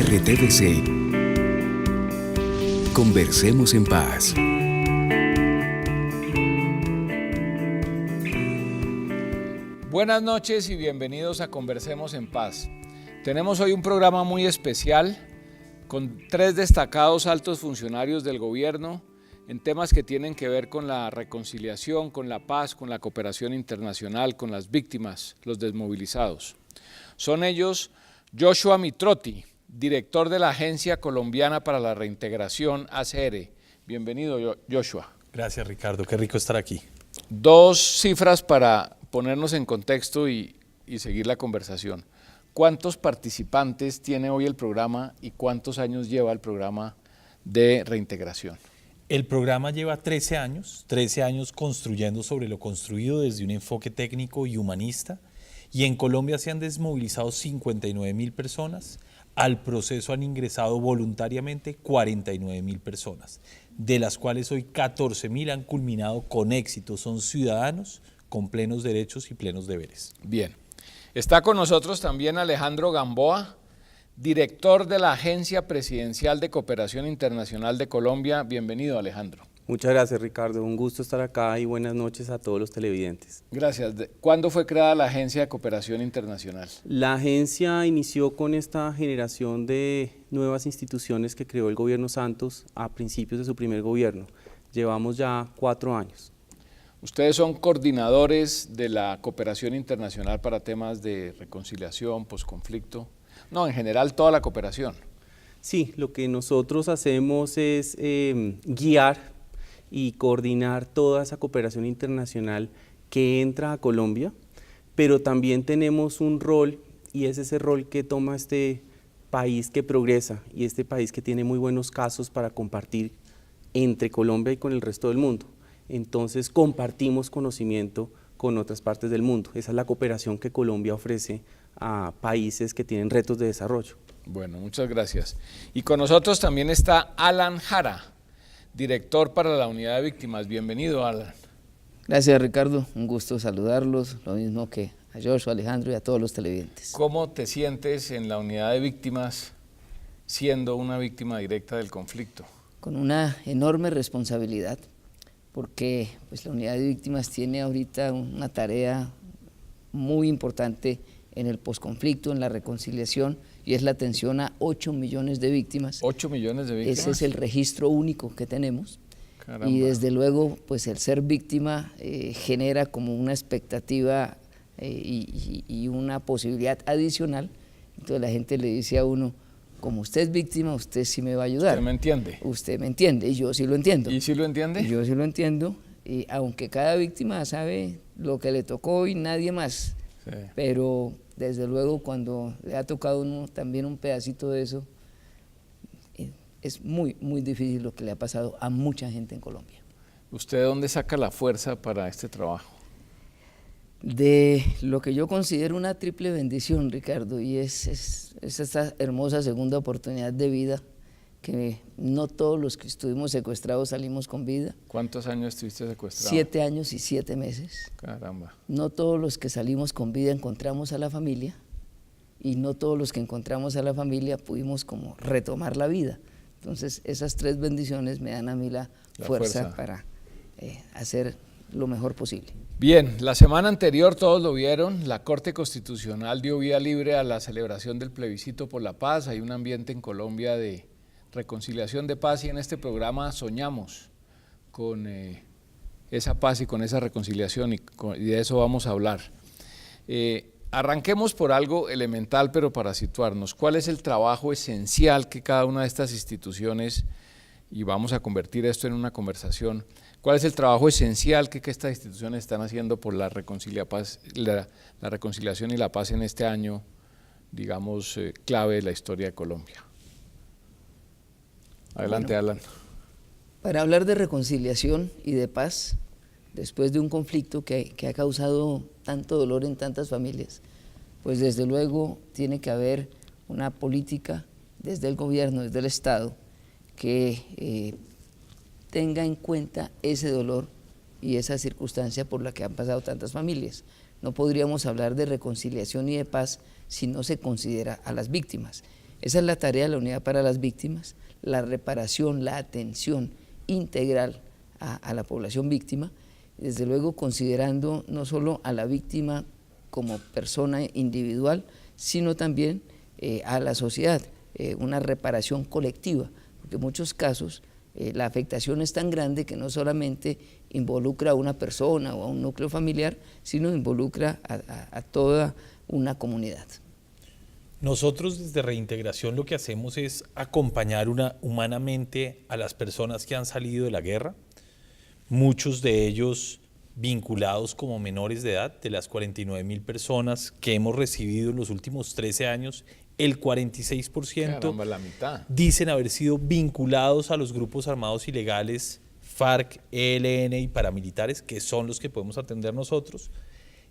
RTVC. Conversemos en paz. Buenas noches y bienvenidos a Conversemos en Paz. Tenemos hoy un programa muy especial con 3 destacados altos funcionarios del gobierno en temas que tienen que ver con la reconciliación, con la paz, con la cooperación internacional, con las víctimas, los desmovilizados. Son ellos Joshua Mitrotti, director de la Agencia Colombiana para la Reintegración, ACR. Bienvenido, Joshua. Gracias, Ricardo. Qué rico estar aquí. 2 cifras para ponernos en contexto y seguir la conversación. ¿Cuántos participantes tiene hoy el programa y cuántos años lleva el programa de reintegración? El programa lleva 13 años construyendo sobre lo construido desde un enfoque técnico y humanista, y en Colombia se han desmovilizado 59.000 personas, al proceso han ingresado voluntariamente 49.000 personas, de las cuales hoy 14.000 han culminado con éxito, son ciudadanos con plenos derechos y plenos deberes. Bien, está con nosotros también Alejandro Gamboa, director de la Agencia Presidencial de Cooperación Internacional de Colombia. Bienvenido, Alejandro. Muchas gracias, Ricardo. Un gusto estar acá y buenas noches a todos los televidentes. Gracias. ¿Cuándo fue creada la Agencia de Cooperación Internacional? La agencia inició con esta generación de nuevas instituciones que creó el gobierno Santos a principios de su primer gobierno. Llevamos ya 4 años. Ustedes son coordinadores de la cooperación internacional para temas de reconciliación, posconflicto. No, en general toda la cooperación. Sí, lo que nosotros hacemos es guiar y coordinar toda esa cooperación internacional que entra a Colombia, pero también tenemos un rol, y es ese rol que toma este país que progresa y este país que tiene muy buenos casos para compartir entre Colombia y con el resto del mundo. Entonces compartimos conocimiento con otras partes del mundo. Esa es la cooperación que Colombia ofrece a países que tienen retos de desarrollo. Bueno, muchas gracias. Y con nosotros también está Alan Jara, director para la Unidad de Víctimas. Bienvenido, Alan. Gracias, Ricardo. Un gusto saludarlos, lo mismo que a Joshua, Alejandro y a todos los televidentes. ¿Cómo te sientes en la Unidad de Víctimas siendo una víctima directa del conflicto? Con una enorme responsabilidad, porque pues, la Unidad de Víctimas tiene ahorita una tarea muy importante en el posconflicto, en la reconciliación, y es la atención a 8 millones de víctimas. 8 millones de víctimas. Ese es el registro único que tenemos. Caramba. Y desde luego, pues el ser víctima genera como una expectativa y una posibilidad adicional. Entonces la gente le dice a uno, como usted es víctima, usted sí me va a ayudar. ¿Usted me entiende? Usted me entiende, y yo sí lo entiendo. ¿Y sí lo entiende? Yo sí lo entiendo, y aunque cada víctima sabe lo que le tocó y nadie más, sí. Pero desde luego cuando le ha tocado a uno también un pedacito de eso, es muy, muy difícil lo que le ha pasado a mucha gente en Colombia. ¿Usted de dónde saca la fuerza para este trabajo? De lo que yo considero una triple bendición, Ricardo, y es esta hermosa segunda oportunidad de vida, que no todos los que estuvimos secuestrados salimos con vida. ¿Cuántos años estuviste secuestrado? 7 años y 7 meses. Caramba. No todos los que salimos con vida encontramos a la familia, y no todos los que encontramos a la familia pudimos como retomar la vida. Entonces esas 3 bendiciones me dan a mí la fuerza para hacer lo mejor posible. Bien, la semana anterior todos lo vieron, la Corte Constitucional dio vía libre a la celebración del plebiscito por la paz. Hay un ambiente en Colombia de reconciliación, de paz, y en este programa soñamos con esa paz y con esa reconciliación, y de eso vamos a hablar. Arranquemos por algo elemental, pero para situarnos. ¿Cuál es el trabajo esencial que cada una de estas instituciones, y vamos a convertir esto en una conversación, cuál es el trabajo esencial que estas instituciones están haciendo por la reconciliación y la paz en este año, digamos, clave de la historia de Colombia? Adelante, bueno, Alan. Para hablar de reconciliación y de paz, después de un conflicto que ha causado tanto dolor en tantas familias, pues desde luego tiene que haber una política desde el gobierno, desde el Estado, que tenga en cuenta ese dolor y esa circunstancia por la que han pasado tantas familias. No podríamos hablar de reconciliación y de paz si no se considera a las víctimas. Esa es la tarea de la Unidad para las Víctimas, la reparación, la atención integral a la población víctima, desde luego considerando no solo a la víctima como persona individual, sino también a la sociedad, una reparación colectiva, porque en muchos casos la afectación es tan grande que no solamente involucra a una persona o a un núcleo familiar, sino involucra a toda una comunidad. Nosotros desde Reintegración lo que hacemos es acompañar humanamente a las personas que han salido de la guerra, muchos de ellos vinculados como menores de edad. De las 49.000 personas que hemos recibido en los últimos 13 años, el 46% Caramba, la mitad. dicen haber sido vinculados a los grupos armados ilegales, FARC, ELN y paramilitares, que son los que podemos atender nosotros,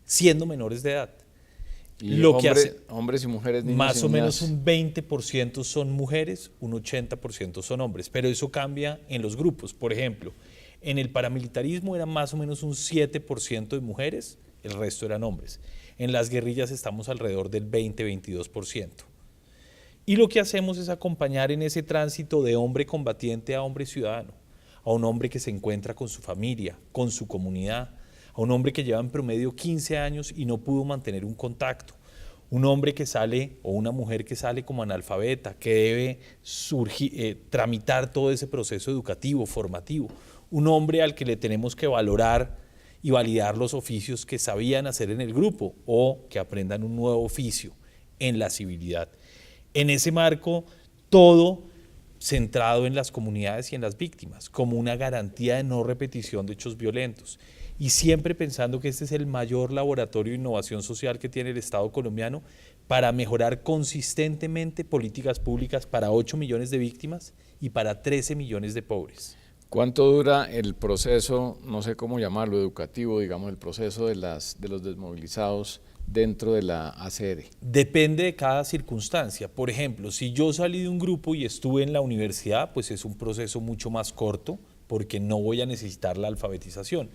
siendo menores de edad. Y Lo que hace, hombres y mujeres, niños más y o menos niñas. un 20% son mujeres, un 80% son hombres, pero eso cambia en los grupos. Por ejemplo, en el paramilitarismo era más o menos un 7% de mujeres, el resto eran hombres. En las guerrillas estamos alrededor del 20-22%. Y lo que hacemos es acompañar en ese tránsito de hombre combatiente a hombre ciudadano, a un hombre que se encuentra con su familia, con su comunidad, a un hombre que lleva en promedio 15 años y no pudo mantener un contacto, un hombre que sale o una mujer que sale como analfabeta, que debe tramitar todo ese proceso educativo, formativo, un hombre al que le tenemos que valorar y validar los oficios que sabían hacer en el grupo o que aprendan un nuevo oficio en la civilidad. En ese marco, todo centrado en las comunidades y en las víctimas, como una garantía de no repetición de hechos violentos. Y siempre pensando que este es el mayor laboratorio de innovación social que tiene el Estado colombiano para mejorar consistentemente políticas públicas para 8 millones de víctimas y para 13 millones de pobres. ¿Cuánto dura el proceso, no sé cómo llamarlo, educativo, digamos, el proceso de los desmovilizados dentro de la ACR? Depende de cada circunstancia. Por ejemplo, si yo salí de un grupo y estuve en la universidad, pues es un proceso mucho más corto porque no voy a necesitar la alfabetización.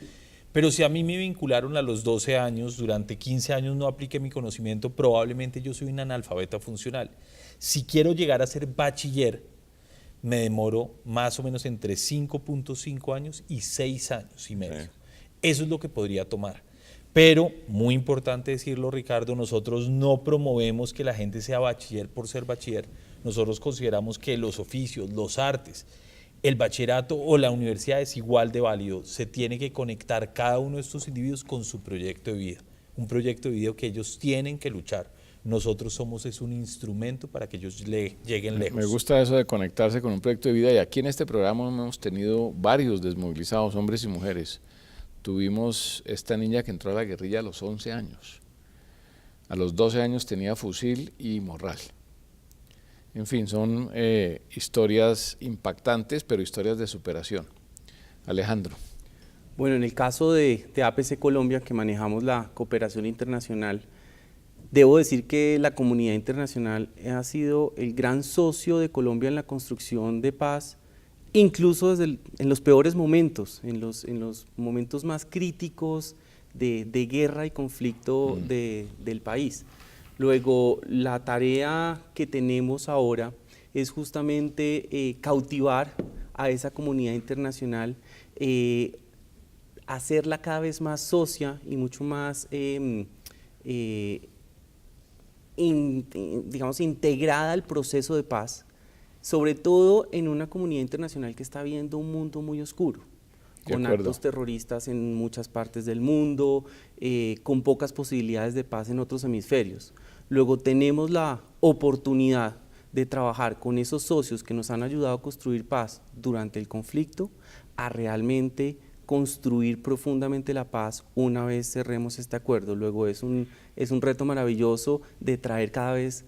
Pero si a mí me vincularon a los 12 años, durante 15 años no apliqué mi conocimiento, probablemente yo soy un analfabeta funcional. Si quiero llegar a ser bachiller, me demoro más o menos entre 5.5 años y 6 años y medio. Sí. Eso es lo que podría tomar. Pero, muy importante decirlo, Ricardo, nosotros no promovemos que la gente sea bachiller por ser bachiller. Nosotros consideramos que los oficios, los artes, el bachillerato o la universidad es igual de válido. Se tiene que conectar cada uno de estos individuos con su proyecto de vida. Un proyecto de vida que ellos tienen que luchar. Nosotros somos un instrumento para que ellos lleguen lejos. Me gusta eso de conectarse con un proyecto de vida, y aquí en este programa hemos tenido varios desmovilizados, hombres y mujeres. Tuvimos esta niña que entró a la guerrilla a los 11 años. A los 12 años tenía fusil y morral. En fin, son historias impactantes, pero historias de superación. Alejandro. Bueno, en el caso de APC Colombia, que manejamos la cooperación internacional, debo decir que la comunidad internacional ha sido el gran socio de Colombia en la construcción de paz, incluso en los peores momentos, en los momentos más críticos de guerra y conflicto del país. Luego, la tarea que tenemos ahora es justamente cautivar a esa comunidad internacional, hacerla cada vez más socia y mucho más digamos, integrada al proceso de paz, sobre todo en una comunidad internacional que está viendo un mundo muy oscuro, con actos terroristas en muchas partes del mundo, con pocas posibilidades de paz en otros hemisferios. Luego tenemos la oportunidad de trabajar con esos socios que nos han ayudado a construir paz durante el conflicto, a realmente construir profundamente la paz una vez cerremos este acuerdo. Luego es un reto maravilloso de traer cada vez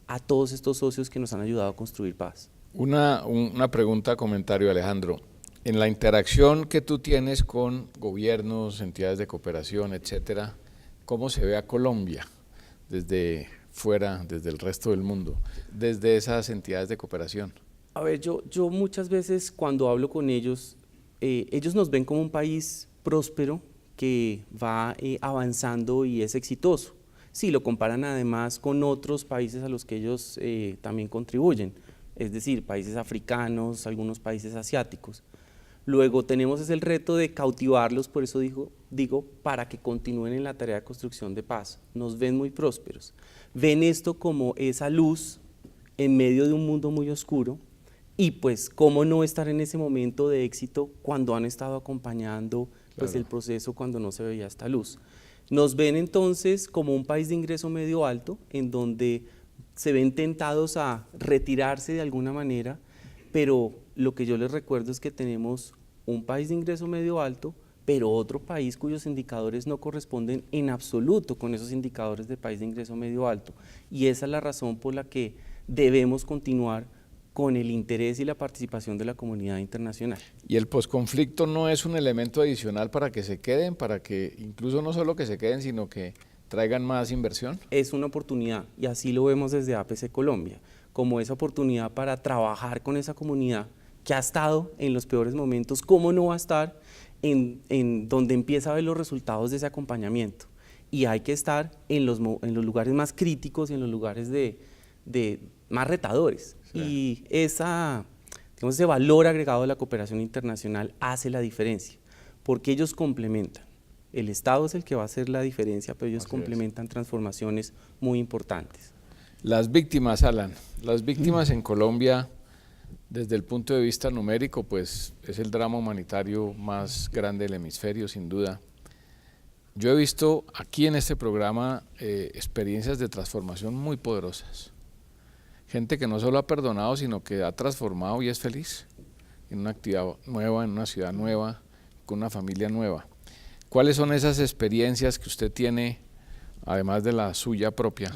a todos estos socios que nos han ayudado a construir paz. Una pregunta, comentario, Alejandro. En la interacción que tú tienes con gobiernos, entidades de cooperación, etcétera, ¿cómo se ve a Colombia desde fuera, desde el resto del mundo, desde esas entidades de cooperación? A ver, yo muchas veces cuando hablo con ellos, ellos nos ven como un país próspero que va avanzando y es exitoso. si lo comparan además con otros países a los que ellos también contribuyen, es decir, países africanos, algunos países asiáticos. Luego tenemos el reto de cautivarlos, por eso digo, para que continúen en la tarea de construcción de paz. Nos ven muy prósperos, ven esto como esa luz en medio de un mundo muy oscuro, y pues cómo no estar en ese momento de éxito cuando han estado acompañando pues, el proceso cuando no se veía esta luz. Nos ven entonces como un país de ingreso medio alto, en donde se ven tentados a retirarse de alguna manera, pero lo que yo les recuerdo es que tenemos un país de ingreso medio alto, pero otro país cuyos indicadores no corresponden en absoluto con esos indicadores de país de ingreso medio alto. Y esa es la razón por la que debemos continuar con el interés y la participación de la comunidad internacional. ¿Y el posconflicto no es un elemento adicional para que se queden, para que incluso no solo que se queden, sino que traigan más inversión? Es una oportunidad, y así lo vemos desde APC Colombia, como esa oportunidad para trabajar con esa comunidad que ha estado en los peores momentos. ¿Cómo no va a estar en donde empieza a ver los resultados de ese acompañamiento? Y hay que estar en los lugares más críticos y en los lugares más retadores. Sí. Y ese valor agregado de la cooperación internacional hace la diferencia, porque ellos complementan. El Estado es el que va a hacer la diferencia, pero ellos complementan transformaciones muy importantes. Las víctimas, Alan, las víctimas en Colombia, desde el punto de vista numérico, pues es el drama humanitario más grande del hemisferio, sin duda. Yo he visto aquí en este programa experiencias de transformación muy poderosas. Gente que no solo ha perdonado, sino que ha transformado y es feliz en una actividad nueva, en una ciudad nueva, con una familia nueva. ¿Cuáles son esas experiencias que usted tiene, además de la suya propia,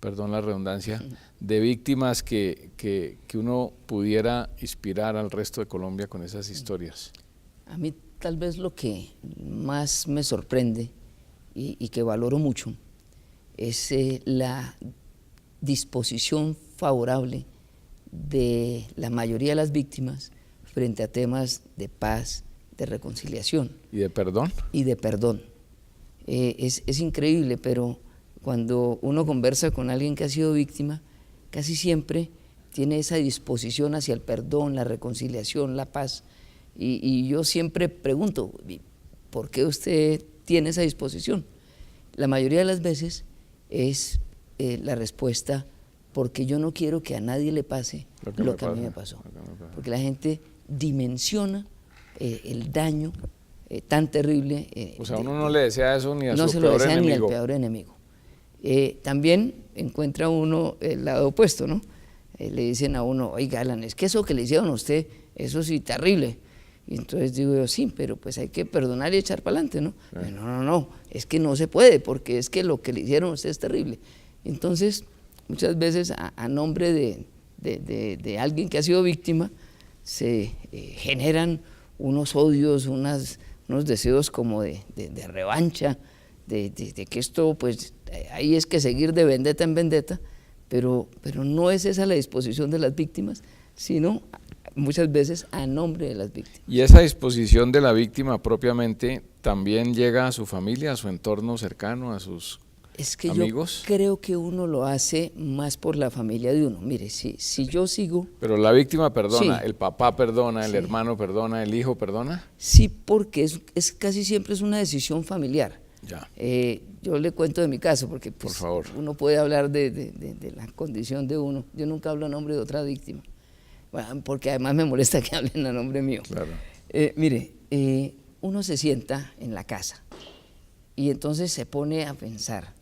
perdón la redundancia, de víctimas que uno pudiera inspirar al resto de Colombia con esas historias? A mí tal vez lo que más me sorprende y que valoro mucho es la disposición favorable de la mayoría de las víctimas frente a temas de paz, de reconciliación. ¿Y de perdón? Y de perdón. Es increíble, pero cuando uno conversa con alguien que ha sido víctima, casi siempre tiene esa disposición hacia el perdón, la reconciliación, la paz. Y yo siempre pregunto, ¿por qué usted tiene esa disposición? La mayoría de las veces es la respuesta, porque yo no quiero que a nadie le pase lo que a mí me pasó. Porque la gente dimensiona el daño tan terrible. O sea, uno no le desea eso ni a no su se lo peor desea enemigo. ni al peor enemigo. También encuentra uno el lado opuesto, ¿no? Le dicen a uno, oiga, Alan, es que eso que le hicieron a usted, eso sí, terrible. Y entonces digo yo, sí, pero pues hay que perdonar y echar para adelante, ¿no? Sí. No, es que no se puede, porque es que lo que le hicieron a usted es terrible. Entonces, muchas veces a nombre de alguien que ha sido víctima, se generan unos odios, unos deseos como de revancha, de que esto, pues, ahí es que seguir de vendetta en vendetta, pero no es esa la disposición de las víctimas, sino muchas veces a nombre de las víctimas. Y esa disposición de la víctima propiamente también llega a su familia, a su entorno cercano, a sus amigos. Yo creo que uno lo hace más por la familia de uno. Mire, si yo sigo... Pero la víctima perdona, sí, el papá perdona, el sí, hermano perdona, el hijo perdona. Sí, porque es casi siempre es una decisión familiar. Ya. Yo le cuento de mi caso, porque pues, por favor, uno puede hablar de la condición de uno. Yo nunca hablo a nombre de otra víctima, bueno, porque además me molesta que hablen a nombre mío. Claro. Mire, uno se sienta en la casa y entonces se pone a pensar,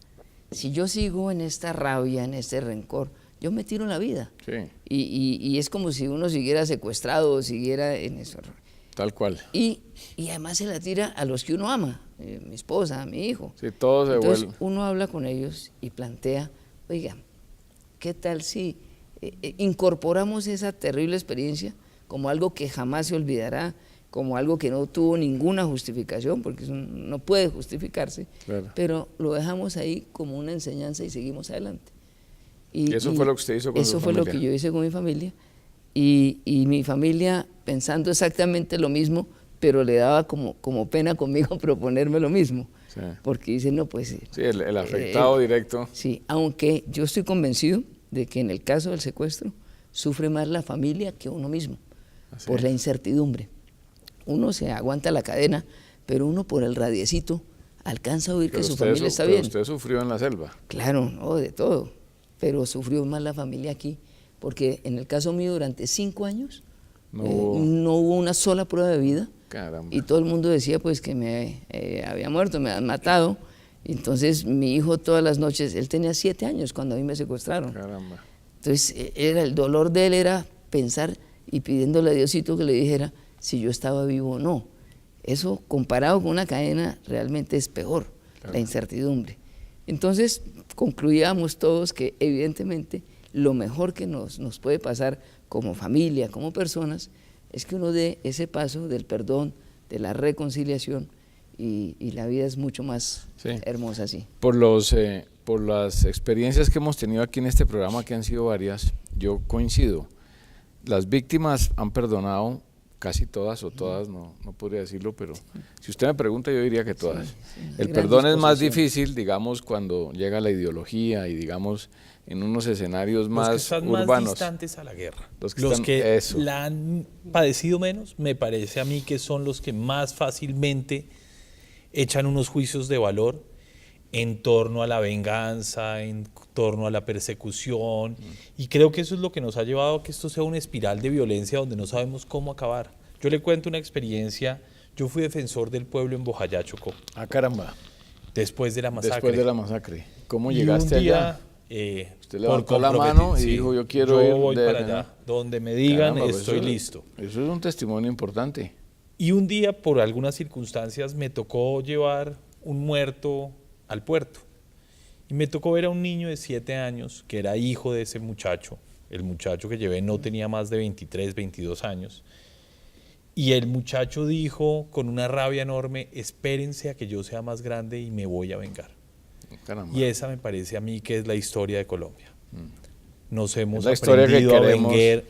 si yo sigo en esta rabia, en este rencor, yo me tiro en la vida. Sí. Y es como si uno siguiera secuestrado o siguiera en eso. Tal cual. Y además se la tira a los que uno ama, mi esposa, mi hijo. Sí, todo se Entonces vuelve. uno habla con ellos y plantea, oiga, ¿qué tal si incorporamos esa terrible experiencia como algo que jamás se olvidará, como algo que no tuvo ninguna justificación, porque eso no puede justificarse, claro, pero lo dejamos ahí como una enseñanza y seguimos adelante? Y eso fue lo que usted hizo con su familia. Eso fue lo que yo hice con mi familia, y mi familia, pensando exactamente lo mismo, pero le daba como pena conmigo proponerme lo mismo. Sí. porque dicen, no, pues... Sí, el afectado directo. Sí, aunque yo estoy convencido de que en el caso del secuestro sufre más la familia que uno mismo, por la incertidumbre. Uno se aguanta la cadena, pero uno por el radiecito alcanza a oír que su familia está bien. Usted sufrió en la selva. Claro, no, de todo, pero sufrió más la familia aquí, porque en el caso mío durante 5 años no hubo una sola prueba de vida. Caramba. Y todo el mundo decía pues que me había muerto, me habían matado. Entonces mi hijo todas las noches, él tenía 7 años cuando a mí me secuestraron. Caramba. Entonces el dolor de él era pensar y pidiéndole a Diosito que le dijera si yo estaba vivo o no. Eso comparado con una cadena realmente es peor, claro. La incertidumbre. Entonces concluíamos todos que evidentemente lo mejor que nos puede pasar como familia, como personas, es que uno dé ese paso del perdón, de la reconciliación, y la vida es mucho más hermosa así. Por las experiencias que hemos tenido aquí en este programa, que han sido varias, yo coincido. Las víctimas han perdonado casi todas, o todas, no podría decirlo, pero si usted me pregunta, yo diría que todas. El perdón es más difícil, digamos, cuando llega la ideología y, digamos, en unos escenarios más los que están urbanos. Más distantes a la guerra. Los que la han padecido menos, me parece a mí que son los que más fácilmente echan unos juicios de valor en torno a la venganza, en torno a la persecución, y creo que eso es lo que nos ha llevado a que esto sea una espiral de violencia donde no sabemos cómo acabar. Yo le cuento una experiencia. Yo fui defensor del pueblo en Bojayá, Chocó. Ah, caramba. Después de la masacre. Después de la masacre. ¿Cómo llegaste allá? Usted levantó la mano y dijo, yo quiero ir. Yo voy para allá. Donde me digan, estoy listo. Eso es un testimonio importante. Y un día, por algunas circunstancias, me tocó llevar un muerto al puerto. Y me tocó ver a un niño de 7 años, que era hijo de ese muchacho. El muchacho que llevé no tenía más de 23, 22 años. Y el muchacho dijo con una rabia enorme, espérense a que yo sea más grande y me voy a vengar. Caramba. Y esa me parece a mí que es la historia de Colombia. Nos hemos aprendido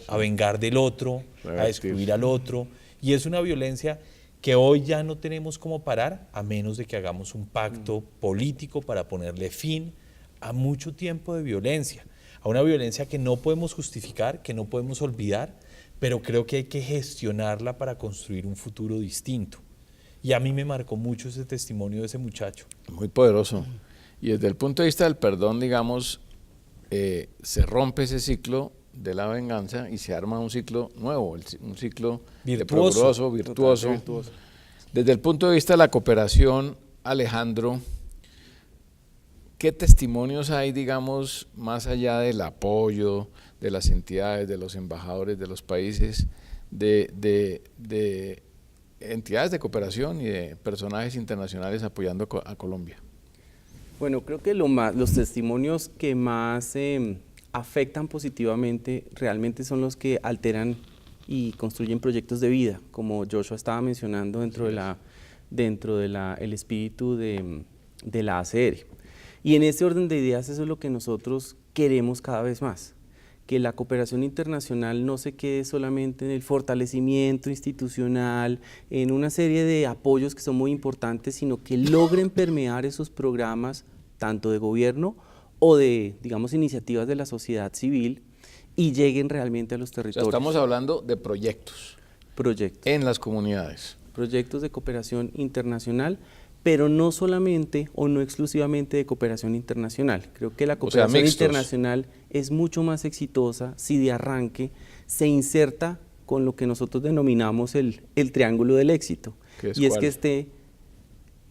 a vengar del otro, a excluir al otro. Y es una violencia que hoy ya no tenemos cómo parar, a menos de que hagamos un pacto político para ponerle fin a mucho tiempo de violencia, a una violencia que no podemos justificar, que no podemos olvidar, pero creo que hay que gestionarla para construir un futuro distinto. Y a mí me marcó mucho ese testimonio de ese muchacho. Muy poderoso. Y desde el punto de vista del perdón, digamos, se rompe ese ciclo de la venganza y se arma un ciclo nuevo, un ciclo virtuoso, virtuoso. Desde el punto de vista de la cooperación, Alejandro, ¿qué testimonios hay, digamos, más allá del apoyo de las entidades, de los embajadores de los países, de entidades de cooperación y de personajes internacionales apoyando a Colombia? Bueno, creo que los testimonios que más afectan positivamente realmente son los que alteran y construyen proyectos de vida, como Joshua estaba mencionando dentro del espíritu de la ACR. Y en este orden de ideas eso es lo que nosotros queremos cada vez más, que la cooperación internacional no se quede solamente en el fortalecimiento institucional, en una serie de apoyos que son muy importantes, sino que logren permear esos programas tanto de gobierno o de, digamos, iniciativas de la sociedad civil y lleguen realmente a los territorios. O sea, estamos hablando de proyectos. Proyectos. En las comunidades. Proyectos de cooperación internacional, pero no solamente o no exclusivamente de cooperación internacional. Creo que la cooperación internacional es mucho más exitosa si de arranque se inserta con lo que nosotros denominamos el triángulo del éxito. Y es que esté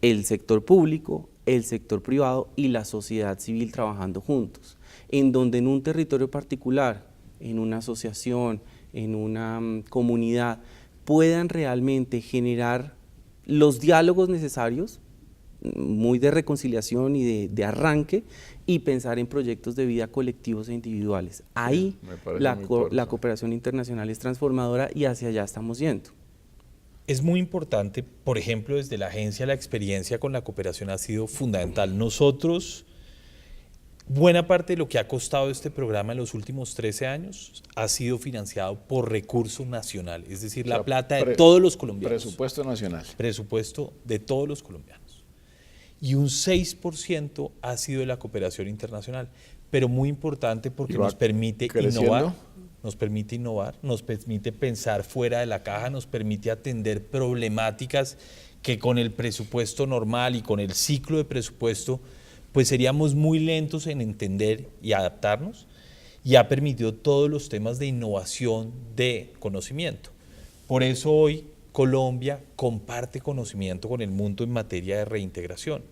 el sector público, el sector privado y la sociedad civil trabajando juntos, en donde en un territorio particular, en una asociación, en una comunidad, puedan realmente generar los diálogos necesarios, muy de reconciliación y de arranque, y pensar en proyectos de vida colectivos e individuales. Ahí la cooperación internacional es transformadora y hacia allá estamos yendo. Es muy importante, por ejemplo, desde la agencia la experiencia con la cooperación ha sido fundamental. Nosotros, buena parte de lo que ha costado este programa en los últimos 13 años ha sido financiado por recurso nacional, es decir, la plata de todos los colombianos. Presupuesto nacional. Presupuesto de todos los colombianos. y un 6% ha sido de la cooperación internacional, pero muy importante porque nos permite innovar, nos permite pensar fuera de la caja, nos permite atender problemáticas que con el presupuesto normal y con el ciclo de presupuesto pues seríamos muy lentos en entender y adaptarnos, y ha permitido todos los temas de innovación de conocimiento. Por eso hoy Colombia comparte conocimiento con el mundo en materia de reintegración.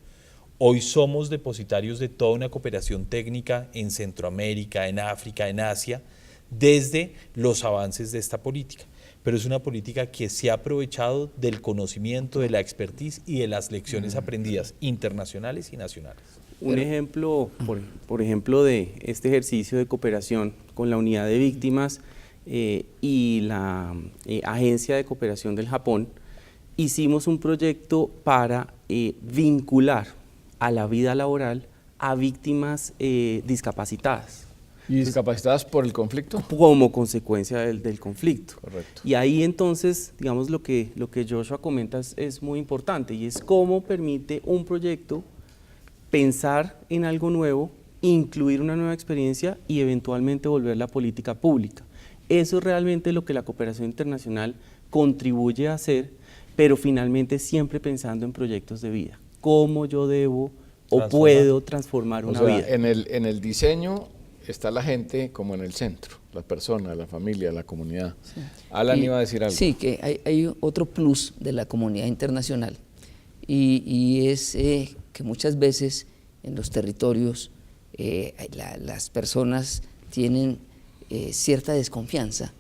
Hoy somos depositarios de toda una cooperación técnica en Centroamérica, en África, en Asia, desde los avances de esta política. Pero es una política que se ha aprovechado del conocimiento, de la expertise y de las lecciones aprendidas internacionales y nacionales. Un ejemplo, por ejemplo, de este ejercicio de cooperación con la unidad de víctimas y la Agencia de Cooperación del Japón, hicimos un proyecto para vincular a la vida laboral a víctimas discapacitadas. ¿Y discapacitadas por el conflicto? Como consecuencia del conflicto. Correcto. Y ahí entonces, digamos, lo que Joshua comenta es muy importante, y es cómo permite un proyecto pensar en algo nuevo, incluir una nueva experiencia y eventualmente volverla política pública. Eso es realmente lo que la cooperación internacional contribuye a hacer, pero finalmente siempre pensando en proyectos de vida. ¿Cómo yo debo o puedo transformar una vida? En el diseño está la gente como en el centro, la persona, la familia, la comunidad. Sí. Alan iba a decir algo. Sí, que hay otro plus de la comunidad internacional, y es que muchas veces en los territorios las personas tienen cierta desconfianza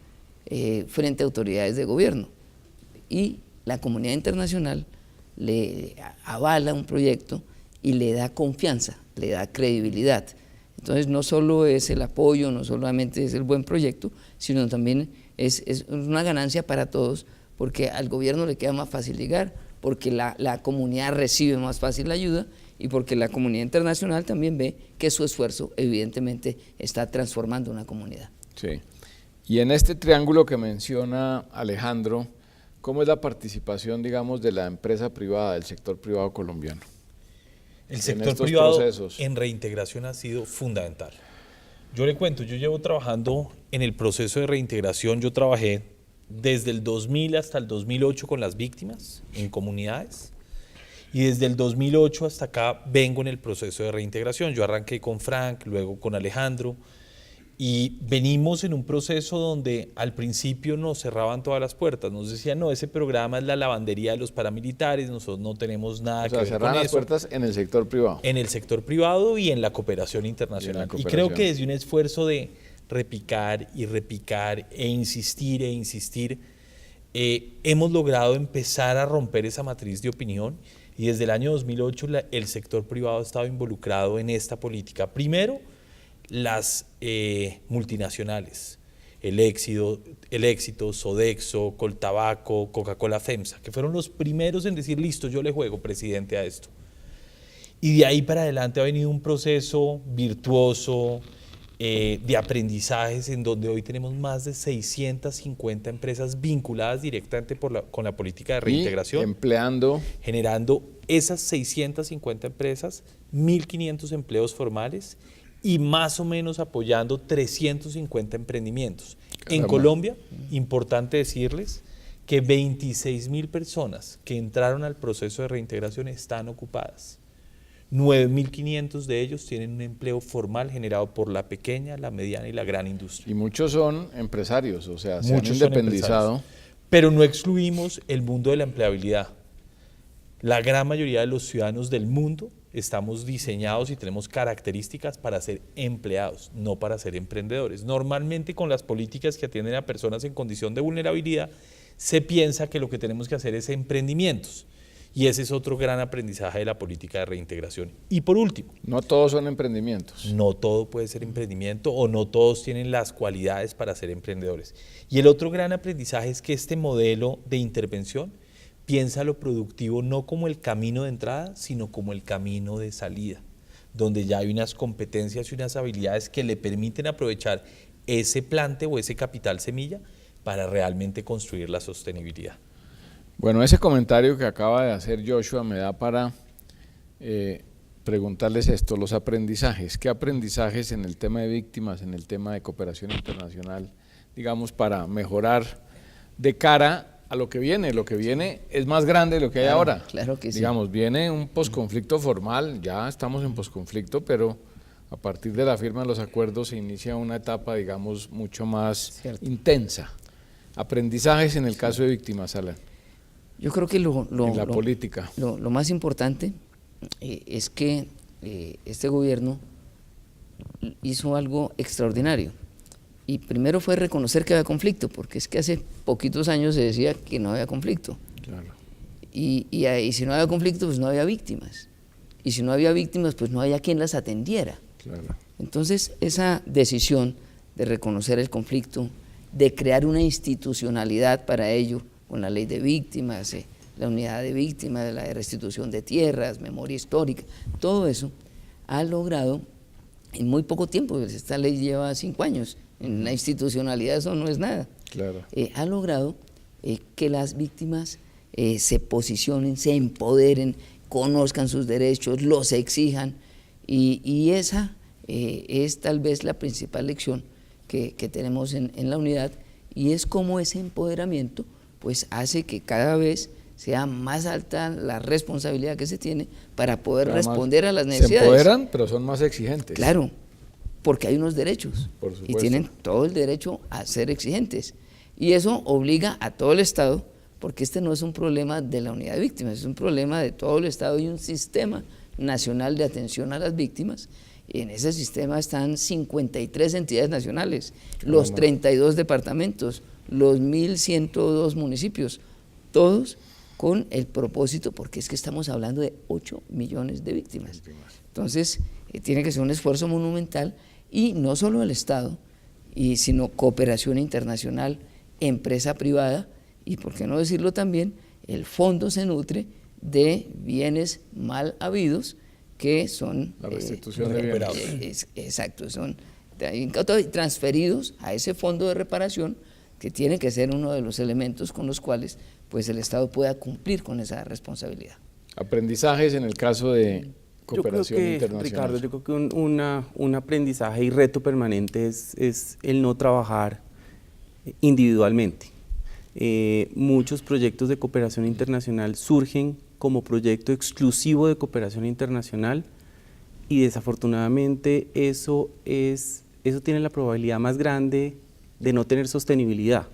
frente a autoridades de gobierno, y la comunidad internacional le avala un proyecto y le da confianza, le da credibilidad. Entonces no solo es el apoyo, no solamente es el buen proyecto, sino también es una ganancia para todos, porque al gobierno le queda más fácil llegar, porque la comunidad recibe más fácil la ayuda, y porque la comunidad internacional también ve que su esfuerzo evidentemente está transformando una comunidad. Sí. Y en este triángulo que menciona Alejandro, ¿cómo es la participación, digamos, de la empresa privada, del sector privado colombiano? El sector privado en reintegración ha sido fundamental. Yo le cuento, yo llevo trabajando en el proceso de reintegración, yo trabajé desde el 2000 hasta el 2008 con las víctimas en comunidades, y desde el 2008 hasta acá vengo en el proceso de reintegración. Yo arranqué con Frank, luego con Alejandro, y venimos en un proceso donde al principio nos cerraban todas las puertas, nos decían, no, ese programa es la lavandería de los paramilitares, nosotros no tenemos nada que ver con eso. O sea, cerraban las puertas en el sector privado. En el sector privado y en la cooperación internacional. Y creo que desde un esfuerzo de repicar y repicar e insistir, hemos logrado empezar a romper esa matriz de opinión, y desde el año 2008 el sector privado ha estado involucrado en esta política. Primero, las multinacionales, el Éxito, Sodexo, Coltabaco, Coca-Cola, FEMSA, que fueron los primeros en decir, listo, yo le juego, presidente, a esto. Y de ahí para adelante ha venido un proceso virtuoso de aprendizajes, en donde hoy tenemos más de 650 empresas vinculadas directamente con la política de reintegración. Y generando esas 650 empresas, 1.500 empleos formales, y más o menos apoyando 350 emprendimientos. Caramba. En Colombia, importante decirles que 26.000 personas que entraron al proceso de reintegración están ocupadas. 9.500 de ellos tienen un empleo formal generado por la pequeña, la mediana y la gran industria. Y muchos son empresarios, o sea, se han independizado. Pero no excluimos el mundo de la empleabilidad. La gran mayoría de los ciudadanos del mundo estamos diseñados y tenemos características para ser empleados, no para ser emprendedores. Normalmente con las políticas que atienden a personas en condición de vulnerabilidad, se piensa que lo que tenemos que hacer es emprendimientos. Y ese es otro gran aprendizaje de la política de reintegración. Y por último, no todos son emprendimientos. No todo puede ser emprendimiento, o no todos tienen las cualidades para ser emprendedores. Y el otro gran aprendizaje es que este modelo de intervención piensa lo productivo no como el camino de entrada, sino como el camino de salida, donde ya hay unas competencias y unas habilidades que le permiten aprovechar ese plante o ese capital semilla para realmente construir la sostenibilidad. Bueno, ese comentario que acaba de hacer Joshua me da para preguntarles esto, los aprendizajes. ¿Qué aprendizajes en el tema de víctimas, en el tema de cooperación internacional, digamos, para mejorar de cara a lo que viene? Lo que viene es más grande de lo que hay ahora. Claro que sí. Digamos, viene un posconflicto formal, ya estamos en posconflicto, pero a partir de la firma de los acuerdos se inicia una etapa, digamos, mucho más intensa. Aprendizajes en el caso de víctimas, Alan. Yo creo que en la política. Lo más importante es que este gobierno hizo algo extraordinario. Y primero fue reconocer que había conflicto, porque es que hace poquitos años se decía que no había conflicto. Claro. Y si no había conflicto, pues no había víctimas. Y si no había víctimas, pues no había quien las atendiera. Claro. Entonces, esa decisión de reconocer el conflicto, de crear una institucionalidad para ello, con la ley de víctimas, la unidad de víctimas, la de restitución de tierras, memoria histórica, todo eso ha logrado en muy poco tiempo. Esta ley lleva 5 años, en la institucionalidad eso no es nada. Claro. Ha logrado que las víctimas se posicionen, se empoderen, conozcan sus derechos, los exijan, y esa es tal vez la principal lección que tenemos en la unidad, y es cómo ese empoderamiento pues hace que cada vez sea más alta la responsabilidad que se tiene para poder responder a las necesidades. Se empoderan, pero son más exigentes. Claro, porque hay unos derechos Por supuesto. y tienen todo el derecho a ser exigentes. Y eso obliga a todo el Estado, porque este no es un problema de la unidad de víctimas, es un problema de todo el Estado y un sistema nacional de atención a las víctimas. Y en ese sistema están 53 entidades nacionales, los 32 departamentos, los 1.102 municipios, todos con el propósito, porque es que estamos hablando de 8 millones de víctimas. Entonces, tiene que ser un esfuerzo monumental, y no solo el Estado, sino cooperación internacional, empresa privada, y por qué no decirlo también, el fondo se nutre de bienes mal habidos, que son la restitución de bienes. Exacto, son transferidos a ese fondo de reparación, que tiene que ser uno de los elementos con los cuales pues el Estado pueda cumplir con esa responsabilidad. Aprendizajes en el caso de cooperación internacional. Ricardo, yo creo que un aprendizaje y reto permanente es el no trabajar individualmente. Muchos proyectos de cooperación internacional surgen como proyecto exclusivo de cooperación internacional, y desafortunadamente eso tiene la probabilidad más grande de no tener sostenibilidad.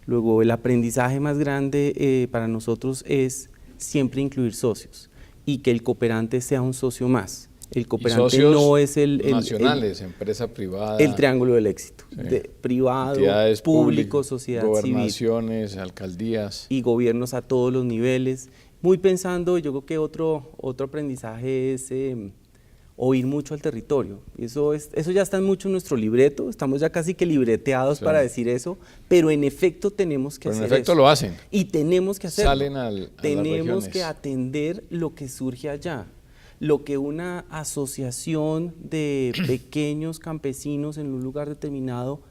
Luego, el aprendizaje más grande para nosotros es siempre incluir socios, y que el cooperante sea un socio más. El cooperante no es nacionales, empresa privada, el triángulo del éxito, sí. Privado, entidades público, sociedad civil, gobernaciones, alcaldías y gobiernos a todos los niveles. Muy pensando, yo creo que otro aprendizaje es oír mucho al territorio. Eso ya está mucho en nuestro libreto, estamos ya casi que libreteados para decir eso, pero en efecto tenemos que hacer eso. En efecto lo hacen. Y tenemos que hacerlo. Salen a las regiones. Tenemos que atender lo que surge allá. Lo que una asociación de pequeños campesinos en un lugar determinado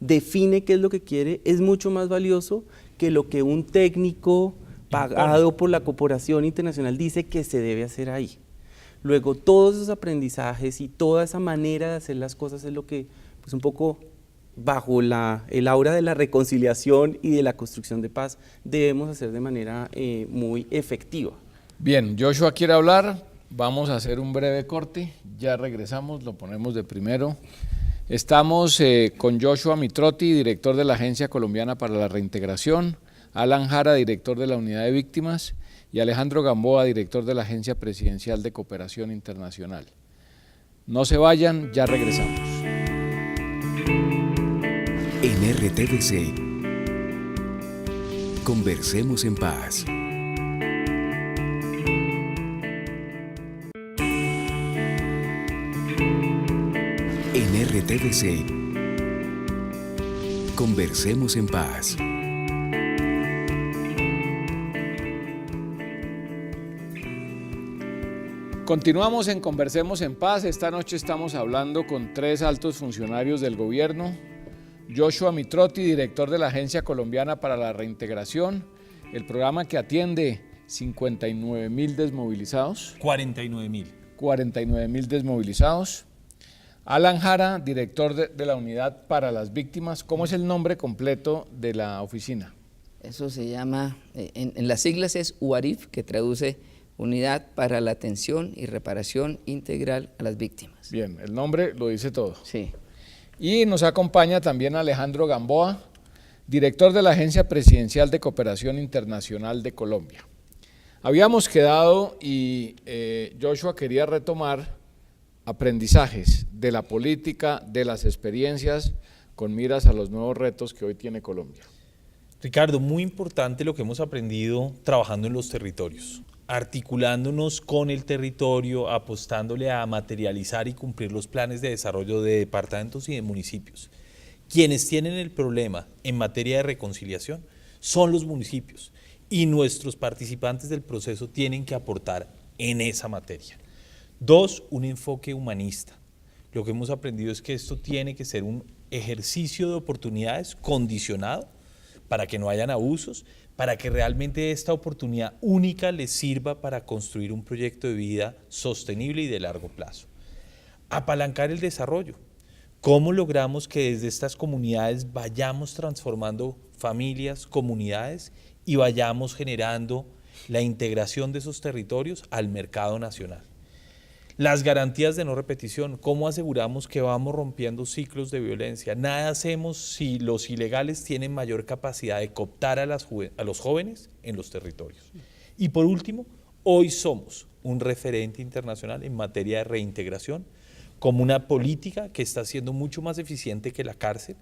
define qué es lo que quiere es mucho más valioso que lo que un técnico pagado por la cooperación internacional dice que se debe hacer ahí. Luego, todos esos aprendizajes y toda esa manera de hacer las cosas es lo que, pues un poco bajo el aura de la reconciliación y de la construcción de paz, debemos hacer de manera muy efectiva. Bien, Joshua quiere hablar, vamos a hacer un breve corte, ya regresamos, lo ponemos de primero. Estamos con Joshua Mitrotti, director de la Agencia Colombiana para la Reintegración, Alan Jara, director de la Unidad de Víctimas, y Alejandro Gamboa, director de la Agencia Presidencial de Cooperación Internacional. No se vayan, ya regresamos. En RTVC, conversemos en paz. En RTVC, conversemos en paz. Continuamos en Conversemos en Paz. Esta noche estamos hablando con 3 altos funcionarios del gobierno. Joshua Mitrotti, director de la Agencia Colombiana para la Reintegración, el programa que atiende 59.000 desmovilizados. 49.000. 49.000 desmovilizados. Alan Jara, director de la Unidad para las Víctimas. ¿Cómo es el nombre completo de la oficina? Eso se llama, en las siglas es UARIF, que traduce Unidad para la Atención y Reparación Integral a las Víctimas. Bien, el nombre lo dice todo. Sí. Y nos acompaña también Alejandro Gamboa, director de la Agencia Presidencial de Cooperación Internacional de Colombia. Habíamos quedado y Joshua quería retomar aprendizajes de la política, de las experiencias, con miras a los nuevos retos que hoy tiene Colombia. Ricardo, muy importante lo que hemos aprendido trabajando en los territorios, articulándonos con el territorio, apostándole a materializar y cumplir los planes de desarrollo de departamentos y de municipios. Quienes tienen el problema en materia de reconciliación son los municipios y nuestros participantes del proceso tienen que aportar en esa materia. 2, un enfoque humanista. Lo que hemos aprendido es que esto tiene que ser un ejercicio de oportunidades condicionado para que no hayan abusos, para que realmente esta oportunidad única les sirva para construir un proyecto de vida sostenible y de largo plazo. Apalancar el desarrollo. ¿Cómo logramos que desde estas comunidades vayamos transformando familias, comunidades y vayamos generando la integración de esos territorios al mercado nacional? Las garantías de no repetición, ¿cómo aseguramos que vamos rompiendo ciclos de violencia? Nada hacemos si los ilegales tienen mayor capacidad de cooptar a los jóvenes en los territorios. Y por último, hoy somos un referente internacional en materia de reintegración, como una política que está siendo mucho más eficiente que la cárcel,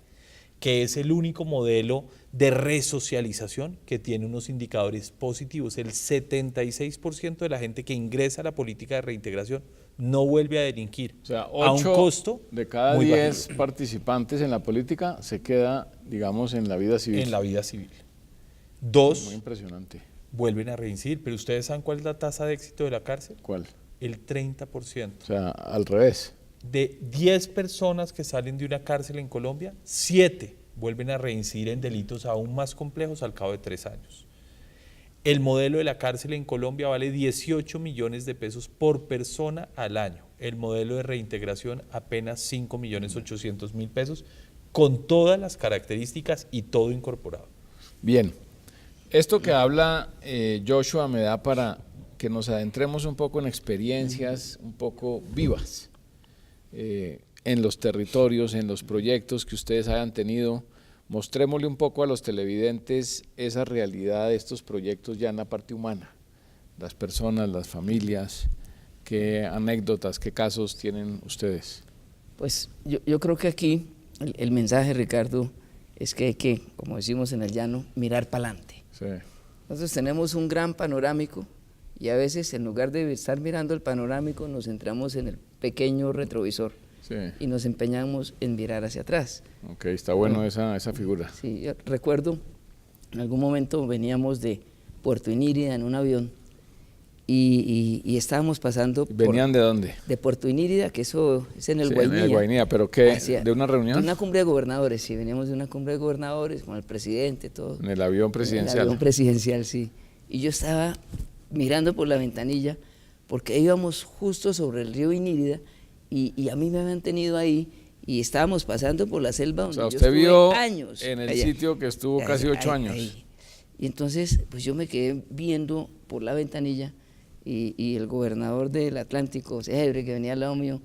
que es el único modelo de resocialización que tiene unos indicadores positivos. El 76% de la gente que ingresa a la política de reintegración no vuelve a delinquir, O sea, a un 8 costo de cada muy 10 bajito. participantes en la política se queda, digamos, en la vida civil. En la vida civil. Muy 2, impresionante. vuelven a reincidir, pero ¿ustedes saben cuál es la tasa de éxito de la cárcel? ¿Cuál? El 30%. O sea, al revés. De 10 personas que salen de una cárcel en Colombia, 7 vuelven a reincidir en delitos aún más complejos al cabo de 3 años. El modelo de la cárcel en Colombia vale 18 millones de pesos por persona al año. El modelo de reintegración apenas 5.800.000 pesos, con todas las características y todo incorporado. Bien, esto que habla Joshua me da para que nos adentremos un poco en experiencias un poco vivas. En los territorios, en los proyectos que ustedes hayan tenido, mostrémosle un poco a los televidentes esa realidad de estos proyectos ya en la parte humana, las personas, las familias, qué anécdotas, qué casos tienen ustedes. Pues yo creo que aquí el mensaje, Ricardo, es que hay que, como decimos en el llano, mirar para adelante. Sí. Nosotros tenemos un gran panorámico y a veces en lugar de estar mirando el panorámico nos centramos en el pequeño retrovisor Sí. y nos empeñamos en mirar hacia atrás. Ok, está bueno esa figura. Sí, yo recuerdo, en algún momento veníamos de Puerto Inírida en un avión y estábamos pasando ¿Venían de dónde? de Puerto Inírida, que eso es en el Sí, Guainía. en el Guainía, ¿pero qué? Hacia- ¿De una reunión? De una cumbre de gobernadores, sí, veníamos de una cumbre de gobernadores con el presidente, todo. En el avión En presidencial. el avión presidencial, sí. Y yo estaba mirando por la ventanilla porque íbamos justo sobre el río Inírida y a mí me habían tenido ahí y estábamos pasando por la selva O donde sea, yo usted estuve vio años. en el allá. sitio que estuvo casi 8 años. Ahí. Y entonces, pues yo me quedé viendo por la ventanilla y el gobernador del Atlántico, Segebre, que venía al lado mío,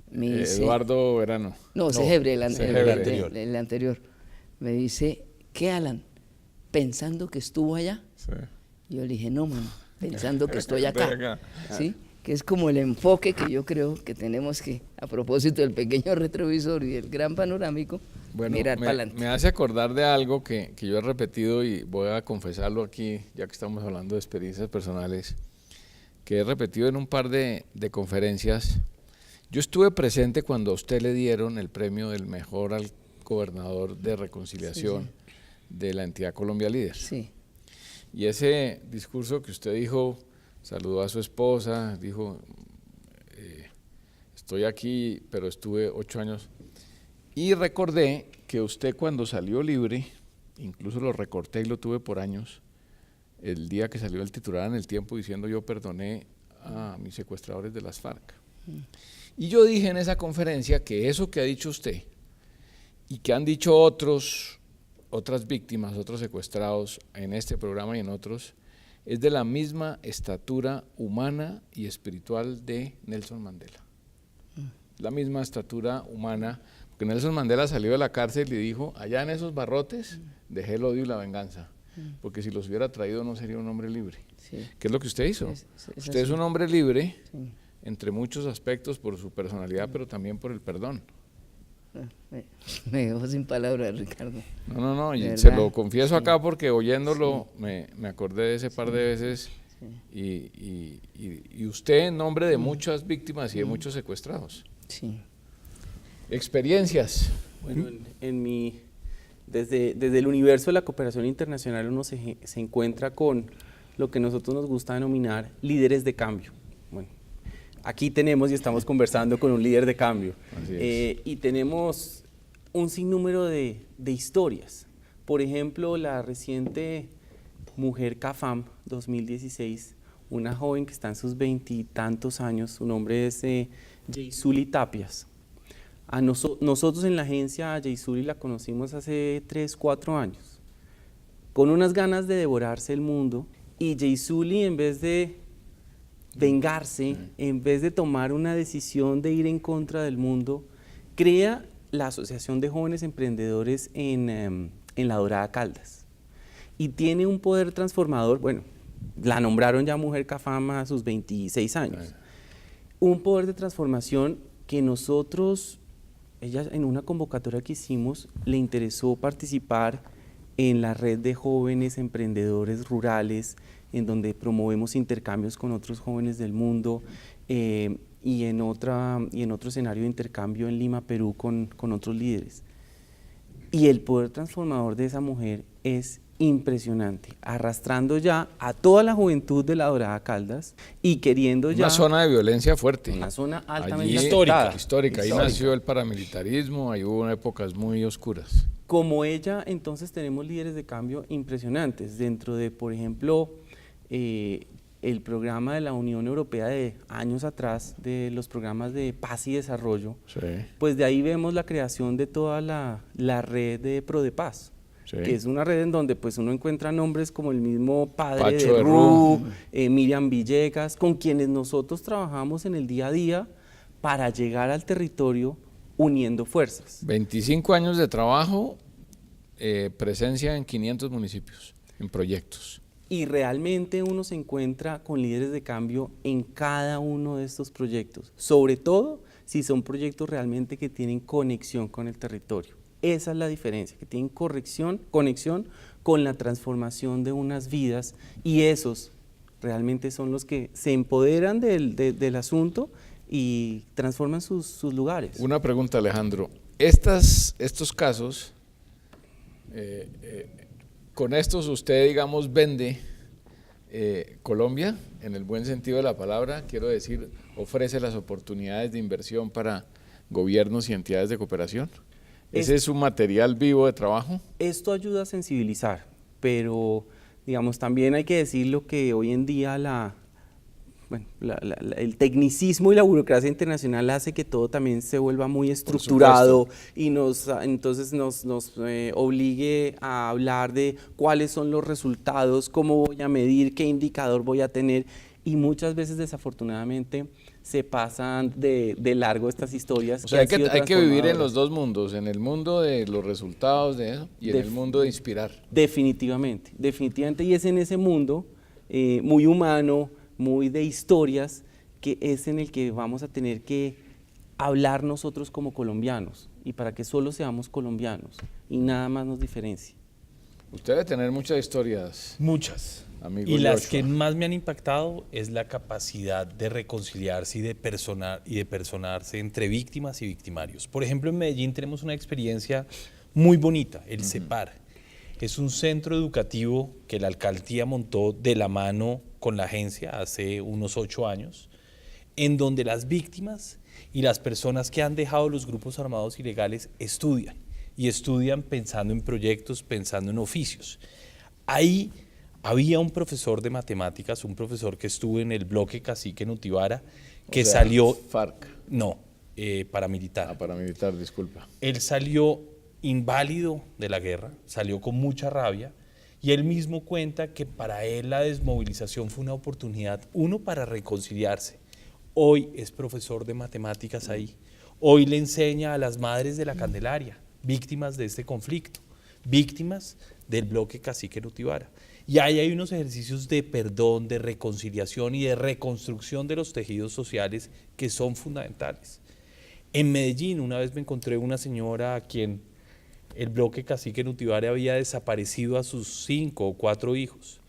me dice... Eduardo Verano. No, Segebre, Segebre. el anterior. Me dice, ¿qué, Alan? ¿Pensando que estuvo allá? Sí. Y yo le dije, no, mano, pensando que estoy acá. Estoy acá. ¿Sí? Que es como el enfoque que yo creo que tenemos que, a propósito del pequeño retrovisor y del gran panorámico, Bueno, mirar para me adelante. hace acordar de algo que yo he repetido y voy a confesarlo aquí, ya que estamos hablando de experiencias personales, que he repetido en un par de conferencias. Yo estuve presente cuando a usted le dieron el premio del mejor al gobernador de reconciliación de la entidad Colombia Líder. Sí, Y ese discurso que usted dijo, saludó a su esposa, dijo, estoy aquí, pero estuve 8 años. Y recordé que usted cuando salió libre, incluso lo recorté y lo tuve por años, el día que salió el titular en El Tiempo diciendo yo perdoné a mis secuestradores de las FARC. Y yo dije en esa conferencia que eso que ha dicho usted y que han dicho otras víctimas, otros secuestrados en este programa y en otros, es de la misma estatura humana y espiritual de Nelson Mandela. La misma estatura humana, porque Nelson Mandela salió de la cárcel y dijo, allá en esos barrotes dejé el odio y la venganza, porque si los hubiera traído no sería un hombre libre. Sí. ¿Qué es lo que usted hizo? Usted es un hombre libre, entre muchos aspectos, por su personalidad, pero también por el perdón. Me dejó sin palabras, Ricardo. No, y ¿verdad? se lo confieso acá porque oyéndolo me acordé de ese par de veces y usted en nombre de muchas víctimas y de muchos secuestrados. Sí. Experiencias. Bueno, desde el universo de la cooperación internacional uno se encuentra con lo que nosotros nos gusta denominar líderes de cambio. Bueno, aquí tenemos y estamos conversando con un líder de cambio. Y tenemos un sinnúmero de historias. Por ejemplo, la reciente Mujer CAFAM 2016, una joven que está en sus 20 y tantos años, su nombre es Yeisuli Tapias. Nosotros en la agencia a Yeisuli la conocimos hace 3, 4 años, con unas ganas de devorarse el mundo, y Yeisuli, en vez de vengarse, en vez de tomar una decisión de ir en contra del mundo, crea la Asociación de Jóvenes Emprendedores en La Dorada Caldas. Y tiene un poder transformador, bueno, la nombraron ya Mujer CAFAM a sus 26 años. Un poder de transformación que nosotros, ella en una convocatoria que hicimos, le interesó participar en la red de jóvenes emprendedores rurales, en donde promovemos intercambios con otros jóvenes del mundo, y en otro escenario de intercambio en Lima, Perú, con otros líderes. Y el poder transformador de esa mujer es impresionante, arrastrando ya a toda la juventud de La Dorada Caldas y queriendo ya... Una zona de violencia fuerte. Una zona altamente Allí, histórica. Ahí nació el paramilitarismo, ahí hubo épocas muy oscuras. Como ella, entonces tenemos líderes de cambio impresionantes dentro de, por ejemplo, el programa de la Unión Europea de años atrás, de los programas de paz y desarrollo. Sí. Pues de ahí vemos la creación de toda la red de ProDePaz. Sí. Que es una red en donde pues uno encuentra nombres como el mismo padre Pacho de Ru, Miriam Villegas, con quienes nosotros trabajamos en el día a día para llegar al territorio uniendo fuerzas. 25 años de trabajo, presencia en 500 municipios, en proyectos. Y realmente uno se encuentra con líderes de cambio en cada uno de estos proyectos, sobre todo si son proyectos realmente que tienen conexión con el territorio. Esa es la diferencia, que tienen conexión con la transformación de unas vidas, y esos realmente son los que se empoderan del asunto y transforman sus lugares. Una pregunta, Alejandro. Estos casos, con estos usted, digamos, vende Colombia, en el buen sentido de la palabra, quiero decir, ofrece las oportunidades de inversión para gobiernos y entidades de cooperación. ¿Ese es un material vivo de trabajo? Esto ayuda a sensibilizar, pero digamos también hay que decirlo que hoy en día el tecnicismo y la burocracia internacional hace que todo también se vuelva muy estructurado y entonces nos obligue a hablar de cuáles son los resultados, cómo voy a medir, qué indicador voy a tener, y muchas veces desafortunadamente se pasan de largo estas historias. O sea, hay que vivir en los dos mundos, en el mundo de los resultados de eso y en el mundo de inspirar. Definitivamente, y es en ese mundo muy humano, muy de historias, que es en el que vamos a tener que hablar nosotros como colombianos, y para que solo seamos colombianos y nada más nos diferencie. Usted debe tener muchas historias. Muchas. Amigo y las Joshua. que más me han impactado es la capacidad de reconciliarse y de personarse entre víctimas y victimarios. Por ejemplo, en Medellín tenemos una experiencia muy bonita, el CEPAR. Es un centro educativo que la alcaldía montó de la mano con la agencia hace unos 8 años, en donde las víctimas y las personas que han dejado los grupos armados ilegales estudian, y estudian pensando en proyectos, pensando en oficios. Ahí Había un profesor de matemáticas, un profesor que estuvo en el bloque Cacique en Utibara, que O sea, salió, FARC. no, paramilitar. Paramilitar, disculpa. Él salió inválido de la guerra, salió con mucha rabia, y él mismo cuenta que para él la desmovilización fue una oportunidad, uno, para reconciliarse. Hoy es profesor de matemáticas ahí. Hoy le enseña a las madres de la Candelaria, víctimas de este conflicto, víctimas del bloque Cacique en Utibara. Y ahí hay unos ejercicios de perdón, de reconciliación y de reconstrucción de los tejidos sociales que son fundamentales. En Medellín una vez me encontré una señora a quien el bloque Cacique en Utibara había desaparecido a sus 5 o 4 hijos.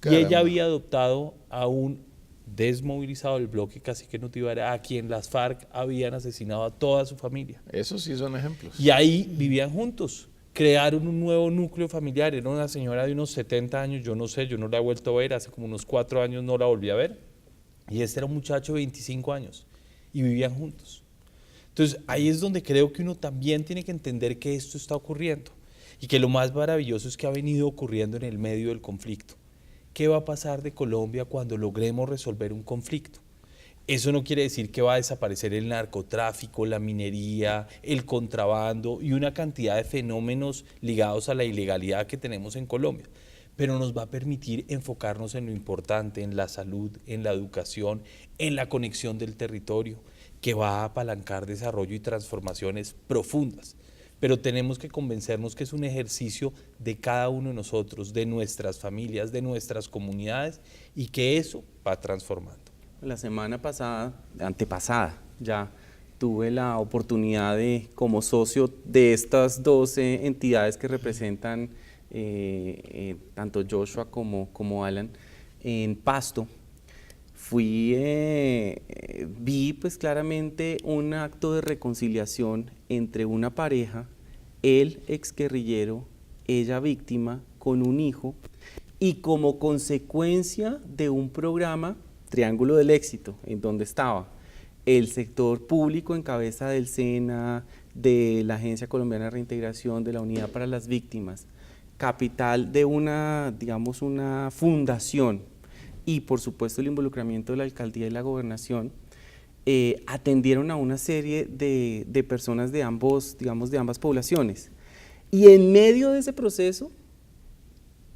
Caramba. Y ella había adoptado a un desmovilizado del bloque Cacique en Utibara, a quien las FARC habían asesinado a toda su familia. Esos sí son ejemplos. Y ahí vivían juntos, crearon un nuevo núcleo familiar. Era una señora de unos 70 años, yo no sé, yo no la he vuelto a ver, hace como unos 4 años no la volví a ver. Y este era un muchacho de 25 años y vivían juntos. Entonces ahí es donde creo que uno también tiene que entender que esto está ocurriendo y que lo más maravilloso es que ha venido ocurriendo en el medio del conflicto. ¿Qué va a pasar de Colombia cuando logremos resolver un conflicto? Eso no quiere decir que va a desaparecer el narcotráfico, la minería, el contrabando y una cantidad de fenómenos ligados a la ilegalidad que tenemos en Colombia, pero nos va a permitir enfocarnos en lo importante, en la salud, en la educación, en la conexión del territorio, que va a apalancar desarrollo y transformaciones profundas. Pero tenemos que convencernos que es un ejercicio de cada uno de nosotros, de nuestras familias, de nuestras comunidades, y que eso va transformando. La semana pasada, antepasada, ya tuve la oportunidad de, como socio de estas 12 entidades que representan tanto Joshua como Alan, en Pasto. Vi pues claramente un acto de reconciliación entre una pareja, él exguerrillero, ella víctima, con un hijo, y como consecuencia de un programa, Triángulo del Éxito, en donde estaba el sector público en cabeza del SENA, de la Agencia Colombiana de Reintegración, de la Unidad para las Víctimas, capital de una, digamos, una fundación, y por supuesto el involucramiento de la alcaldía y la gobernación, atendieron a una serie de personas de ambos, digamos, de ambas poblaciones. Y en medio de ese proceso,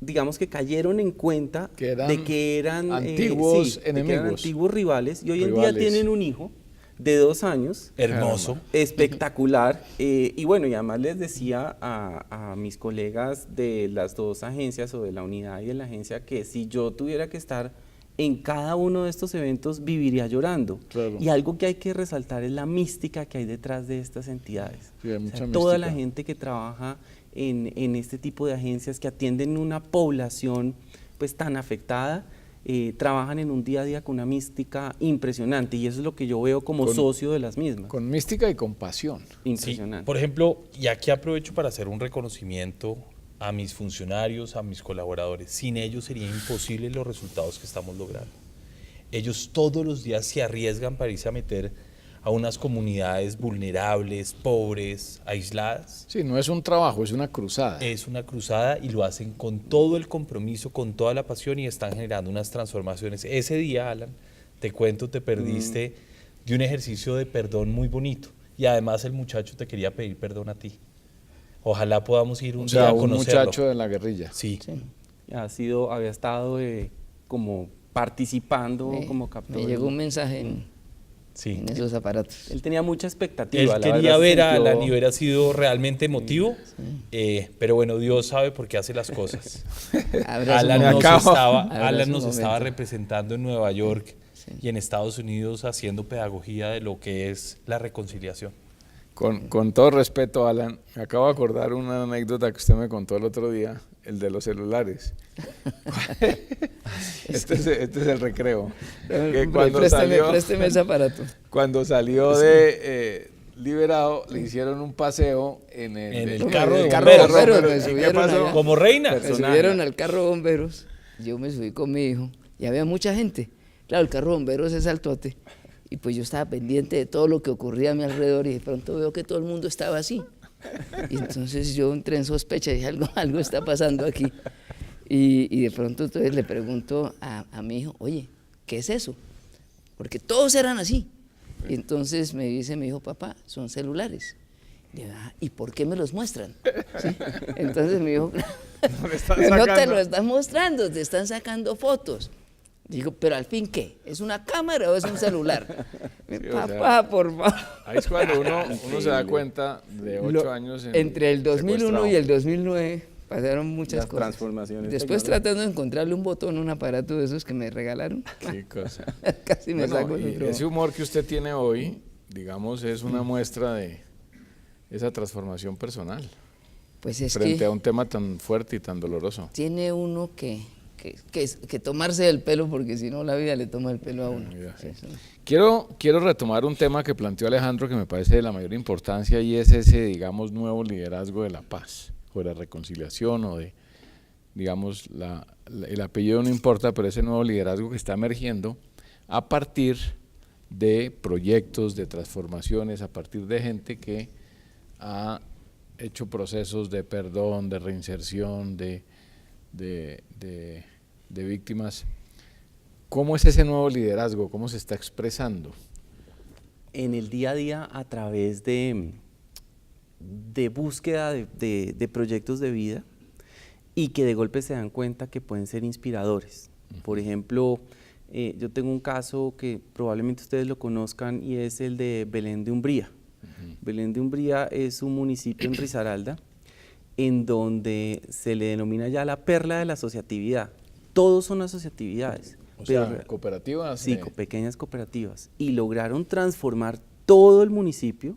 digamos que cayeron en cuenta de que eran antiguos enemigos, de que eran antiguos rivales, y hoy en día tienen un hijo de 2 años. Hermoso. Espectacular. Y bueno, y además les decía a mis colegas de las 2 agencias, o de la unidad y de la agencia, que si yo tuviera que estar en cada uno de estos eventos, viviría llorando. Claro. Y algo que hay que resaltar es la mística que hay detrás de estas entidades. Sí, hay mucha toda mística. la gente que trabaja en este tipo de agencias que atienden una población pues tan afectada, trabajan en un día a día con una mística impresionante, y eso es lo que yo veo como socio de las mismas. Con mística y con pasión. Impresionante. Sí, por ejemplo, y aquí aprovecho para hacer un reconocimiento a mis funcionarios, a mis colaboradores. Sin ellos sería imposible los resultados que estamos logrando. Ellos todos los días se arriesgan para irse a meter a unas comunidades vulnerables, pobres, aisladas. Sí, no es un trabajo, es una cruzada. Es una cruzada y lo hacen con todo el compromiso, con toda la pasión, y están generando unas transformaciones. Ese día, Alan, te cuento, te perdiste de un ejercicio de perdón muy bonito, y además el muchacho te quería pedir perdón a ti. Ojalá podamos ir un día a un conocerlo. muchacho de la guerrilla. Sí. Había estado como participando como captor. Me llegó un mensaje Sí. en esos aparatos. Él tenía mucha expectativa. Él la quería verdad, ver a se sintió- Alan y hubiera sido realmente emotivo, pero bueno, Dios sabe por qué hace las cosas. Habrá su Alan momento. Alan su nos estaba momento. representando en Nueva York y en Estados Unidos haciendo pedagogía de lo que es la reconciliación. Con todo respeto, Alan, me acabo de acordar una anécdota que usted me contó el otro día, el de los celulares. Este es el recreo. Que cuando Présteme ese aparato. Cuando salió de liberado, le hicieron un paseo en el carro de carro de bomberos. Me ¿Y qué subieron pasó? allá. Como reina. Me subieron al carro de bomberos, yo me subí con mi hijo y había mucha gente. Claro, el carro de bomberos es altote, y pues yo estaba pendiente de todo lo que ocurría a mi alrededor, y de pronto veo que todo el mundo estaba así. Y entonces yo entré en sospecha y dije, algo está pasando aquí. Y de pronto entonces le pregunto a mi hijo, oye, ¿qué es eso? Porque todos eran así. Y entonces me dice mi hijo, papá, son celulares. Y yo, ¿y por qué me los muestran? ¿Sí? Entonces mi hijo, no te lo están mostrando, te están sacando fotos. Digo, pero al fin, ¿qué? ¿Es una cámara o es un celular? Sí, papá, por favor. Ahí es cuando uno se da cuenta de 8 años. Entre el 2001 secuestrado. y el 2009 pasaron muchas Las cosas. transformaciones Después tecnológicas. tratando de encontrarle un botón, un aparato de esos que me regalaron. Qué cosa. Casi me Bueno, saco y el otro. ese humor que usted tiene hoy, digamos, es una muestra de esa transformación personal Pues es frente que a un tema tan fuerte y tan doloroso. tiene uno que tomarse el pelo, porque si no la vida le toma el pelo a uno. vida, sí. Eso. Quiero retomar un tema que planteó Alejandro que me parece de la mayor importancia y es ese, digamos, nuevo liderazgo de la paz o de la reconciliación o de, digamos, el apellido no importa, pero ese nuevo liderazgo que está emergiendo a partir de proyectos, de transformaciones, a partir de gente que ha hecho procesos de perdón, de reinserción, de víctimas. ¿Cómo es ese nuevo liderazgo? ¿Cómo se está expresando? En el día a día, a través de búsqueda de proyectos de vida y que de golpe se dan cuenta que pueden ser inspiradores. Por ejemplo, yo tengo un caso que probablemente ustedes lo conozcan y es el de Belén de Umbría. Belén de Umbría es un municipio en Risaralda en donde se le denomina ya la perla de la asociatividad. Todos son asociatividades. O sea, cooperativas. Sí, pequeñas cooperativas. Y lograron transformar todo el municipio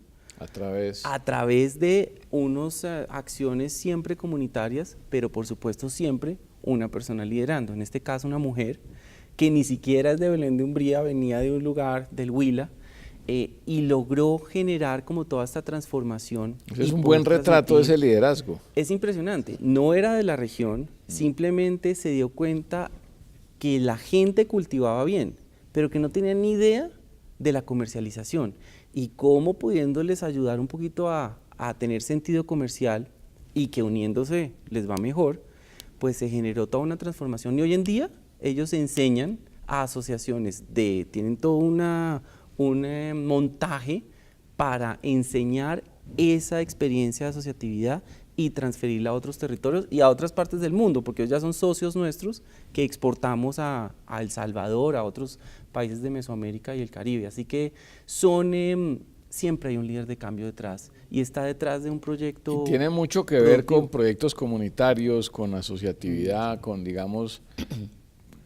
A través de unas acciones siempre comunitarias, pero por supuesto siempre una persona liderando. En este caso una mujer que ni siquiera es de Belén de Umbría, venía de un lugar del Huila, y logró generar como toda esta transformación. Es un buen retrato de ese liderazgo. Es impresionante, no era de la región, simplemente se dio cuenta que la gente cultivaba bien, pero que no tenía ni idea de la comercialización y cómo pudiéndoles ayudar un poquito a tener sentido comercial y que uniéndose les va mejor, pues se generó toda una transformación y hoy en día ellos enseñan a asociaciones, tienen todo un montaje para enseñar esa experiencia de asociatividad y transferirla a otros territorios y a otras partes del mundo, porque ellos ya son socios nuestros que exportamos a El Salvador, a otros países de Mesoamérica y el Caribe. Así que siempre hay un líder de cambio detrás y está detrás de un proyecto. Y tiene mucho que ver con proyectos comunitarios, con asociatividad, con, digamos,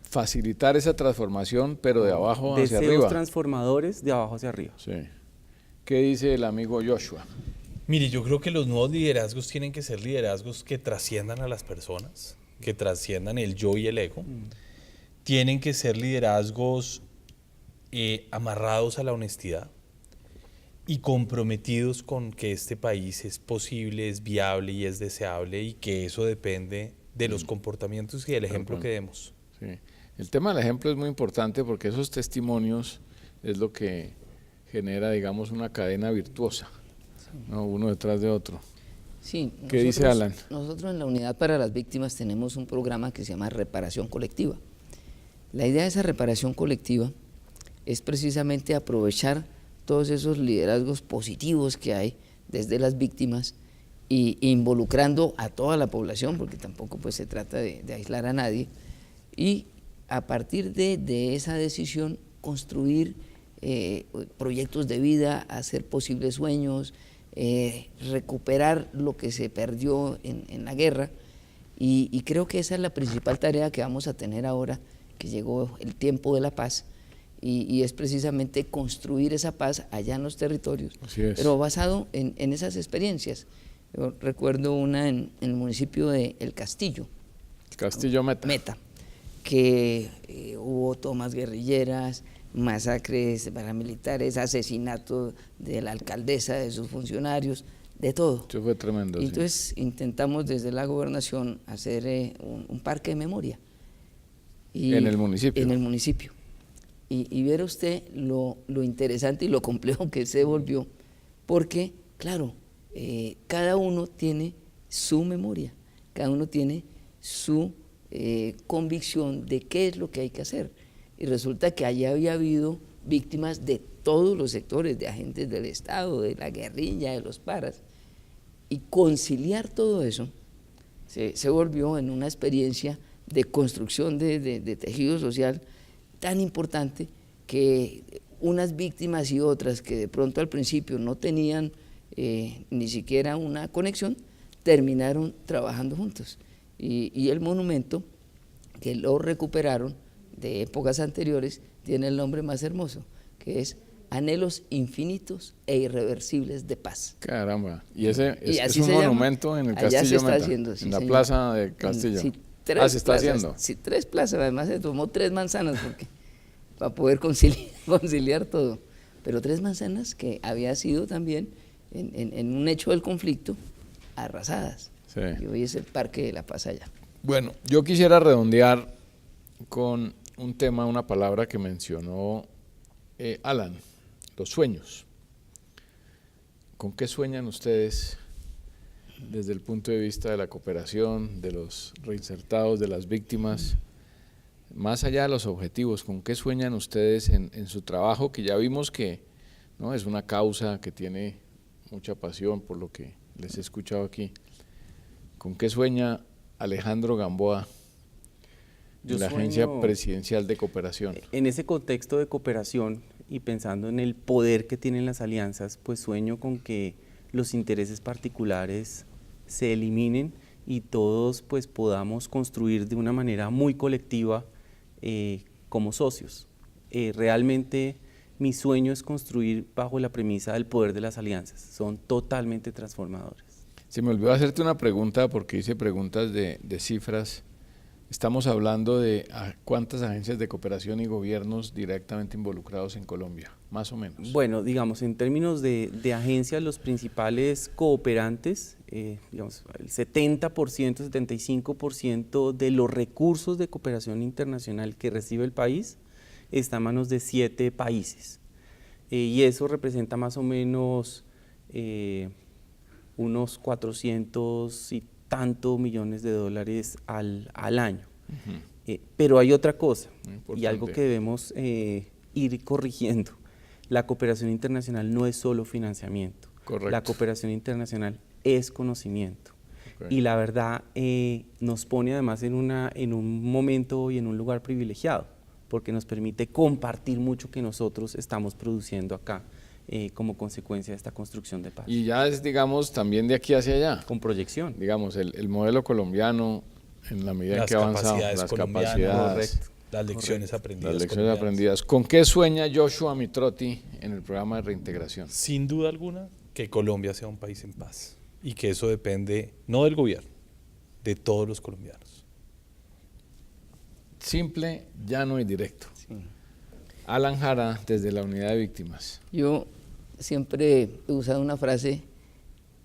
facilitar esa transformación, pero de abajo hacia arriba. Deseos transformadores de abajo hacia arriba. Sí. ¿Qué dice el amigo Joshua? Mire, yo creo que los nuevos liderazgos tienen que ser liderazgos que trasciendan a las personas, que trasciendan el yo y el ego. Tienen que ser liderazgos amarrados a la honestidad y comprometidos con que este país es posible, es viable y es deseable y que eso depende de los comportamientos y del ejemplo que demos. Sí. El tema del ejemplo es muy importante porque esos testimonios es lo que genera, digamos, una cadena virtuosa, ¿no? Uno detrás de otro. Sí, ¿Qué dice Alan? Nosotros en la Unidad para las Víctimas tenemos un programa que se llama Reparación Colectiva. La idea de esa reparación colectiva es precisamente aprovechar todos esos liderazgos positivos que hay desde las víctimas y involucrando a toda la población, porque tampoco pues se trata de aislar a nadie, y a partir de esa decisión construir proyectos de vida, hacer posibles sueños, recuperar lo que se perdió en la guerra y creo que esa es la principal tarea que vamos a tener ahora que llegó el tiempo de la paz y es precisamente construir esa paz allá en los territorios, pero basado en esas experiencias. Yo recuerdo una en el municipio de El Castillo. Castillo Meta. Que hubo tomas guerrilleras, masacres paramilitares, asesinato de la alcaldesa, de sus funcionarios, de todo. Eso fue tremendo. Y entonces intentamos desde la gobernación hacer un parque de memoria. ¿En el municipio? En el municipio. Y ver usted lo interesante y lo complejo que se volvió, porque, claro, cada uno tiene su memoria, cada uno tiene su convicción de qué es lo que hay que hacer. Y resulta que allí había habido víctimas de todos los sectores, de agentes del Estado, de la guerrilla, de los paras, y conciliar todo eso se volvió en una experiencia de construcción de tejido social tan importante que unas víctimas y otras que de pronto al principio no tenían ni siquiera una conexión, terminaron trabajando juntos. Y el monumento, que lo recuperaron de épocas anteriores, tiene el nombre más hermoso, que es Anhelos Infinitos e Irreversibles de Paz. Caramba, y ese Y es así un se llama. monumento en el Allá Castillo se está Meta, haciendo, sí, en la señor. plaza de Castillo. Sí, Se está plazas, haciendo. Sí, 3 plazas, además se tomó 3 manzanas porque, para poder conciliar todo. Pero 3 manzanas que había sido también en un hecho del conflicto arrasadas. Sí. Y hoy es el Parque de la Paz allá. Bueno, yo quisiera redondear con un tema, una palabra que mencionó Alan, los sueños. ¿Con qué sueñan ustedes desde el punto de vista de la cooperación, de los reinsertados, de las víctimas? Más allá de los objetivos, ¿con qué sueñan ustedes en su trabajo? Que ya vimos que ¿no? es una causa que tiene mucha pasión por lo que les he escuchado aquí. ¿Con qué sueña Alejandro Gamboa de la Agencia Presidencial de Cooperación? En ese contexto de cooperación y pensando en el poder que tienen las alianzas, pues sueño con que los intereses particulares se eliminen y todos pues podamos construir de una manera muy colectiva como socios. Realmente mi sueño es construir bajo la premisa del poder de las alianzas, son totalmente transformadores. Se me olvidó hacerte una pregunta porque hice preguntas de cifras. Estamos hablando de cuántas agencias de cooperación y gobiernos directamente involucrados en Colombia, más o menos. Bueno, digamos, en términos de agencias, los principales cooperantes, digamos, el 70%, 75% de los recursos de cooperación internacional que recibe el país está en manos de 7 países. Y eso representa más o menos unos 400 y tantos millones de dólares al año. Pero hay otra cosa y algo que debemos ir corrigiendo. La cooperación internacional no es solo financiamiento. Correcto. La cooperación internacional es conocimiento. Y la verdad nos pone además en un momento y en un lugar privilegiado, porque nos permite compartir mucho que nosotros estamos produciendo acá. Como consecuencia de esta construcción de paz. Y ya es, digamos, también de aquí hacia allá. Con proyección. Digamos, el modelo colombiano, en la medida en que ha avanzado, las capacidades, las lecciones aprendidas. Las lecciones aprendidas. ¿Con qué sueña Joshua Mitrotti en el programa de reintegración? Sin duda alguna, que Colombia sea un país en paz y que eso depende no del gobierno, de todos los colombianos. Simple, llano y directo. Sí. Alan Jara, desde la unidad de víctimas. Yo siempre he usado una frase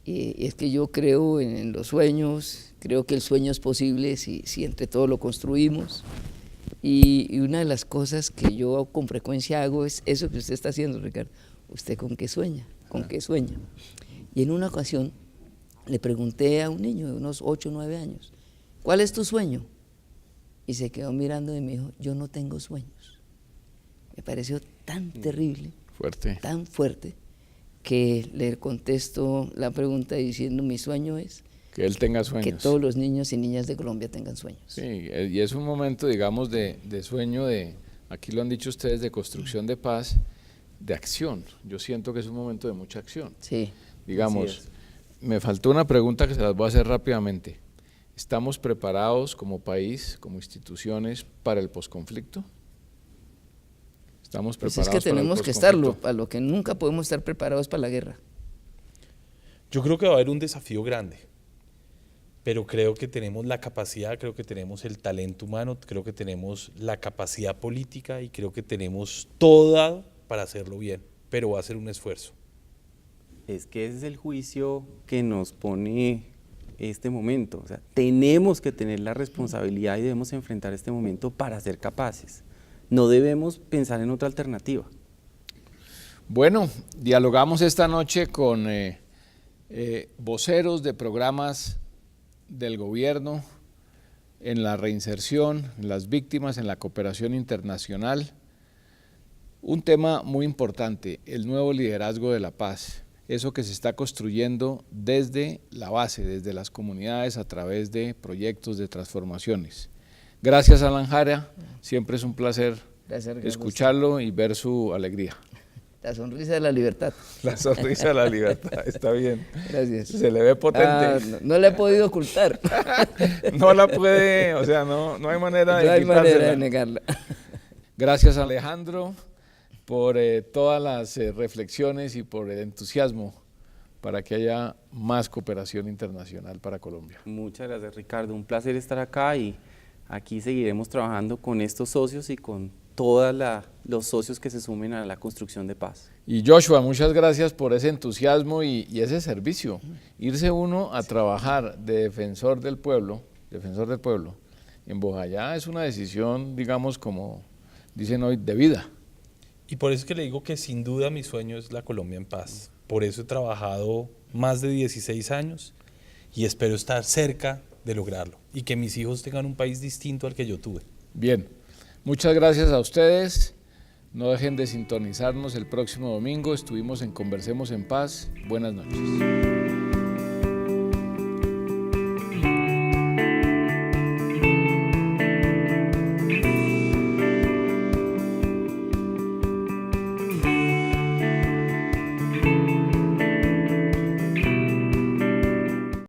y es que yo creo en los sueños, creo que el sueño es posible si entre todos lo construimos. Y una de las cosas que yo con frecuencia hago es eso que usted está haciendo, Ricardo. ¿Usted con qué sueña? ¿Con qué sueña? Y en una ocasión le pregunté a un niño de unos 8 o 9 años, ¿cuál es tu sueño? Y se quedó mirando y me dijo, yo no tengo sueños. Me pareció tan terrible, fuerte, tan fuerte, que le contesto la pregunta diciendo, mi sueño es que él tenga sueños. Que todos los niños y niñas de Colombia tengan sueños. Sí, y es un momento, digamos, de sueño, aquí lo han dicho ustedes, de construcción de paz, de acción. Yo siento que es un momento de mucha acción. Sí. Digamos, me faltó una pregunta que se las voy a hacer rápidamente. ¿Estamos preparados como país, como instituciones, para el posconflicto? ¿Estamos preparados? Pues es que tenemos que estarlo, para lo que nunca podemos estar preparados para la guerra. Yo creo que va a haber un desafío grande, pero creo que tenemos la capacidad, creo que tenemos el talento humano, creo que tenemos la capacidad política y creo que tenemos todo para hacerlo bien, pero va a ser un esfuerzo. Es que ese es el juicio que nos pone este momento. O sea, tenemos que tener la responsabilidad y debemos enfrentar este momento para ser capaces. No debemos pensar en otra alternativa. Bueno, dialogamos esta noche con voceros de programas del gobierno, en la reinserción, en las víctimas, en la cooperación internacional. Un tema muy importante, el nuevo liderazgo de la paz, eso que se está construyendo desde la base, desde las comunidades a través de proyectos de transformaciones. Gracias, Alan Jara, siempre es un placer escucharlo y ver su alegría. La sonrisa de la libertad. La sonrisa de la libertad, está bien. Gracias. Se le ve potente. No la he podido ocultar. No la puede, o sea, no hay manera No hay manera de negarla. Gracias, Alejandro, por todas las reflexiones y por el entusiasmo para que haya más cooperación internacional para Colombia. Muchas gracias, Ricardo. Un placer estar acá y aquí seguiremos trabajando con estos socios y con todos los socios que se sumen a la construcción de paz. Y Joshua, muchas gracias por ese entusiasmo y ese servicio. Irse uno a trabajar de defensor del pueblo en Bojayá es una decisión, digamos, como dicen hoy, de vida. Y por eso es que le digo que sin duda mi sueño es la Colombia en paz. Por eso he trabajado más de 16 años y espero estar cerca de lograrlo y que mis hijos tengan un país distinto al que yo tuve. Bien, muchas gracias a ustedes. No dejen de sintonizarnos el próximo domingo. Estuvimos en Conversemos en Paz. Buenas noches.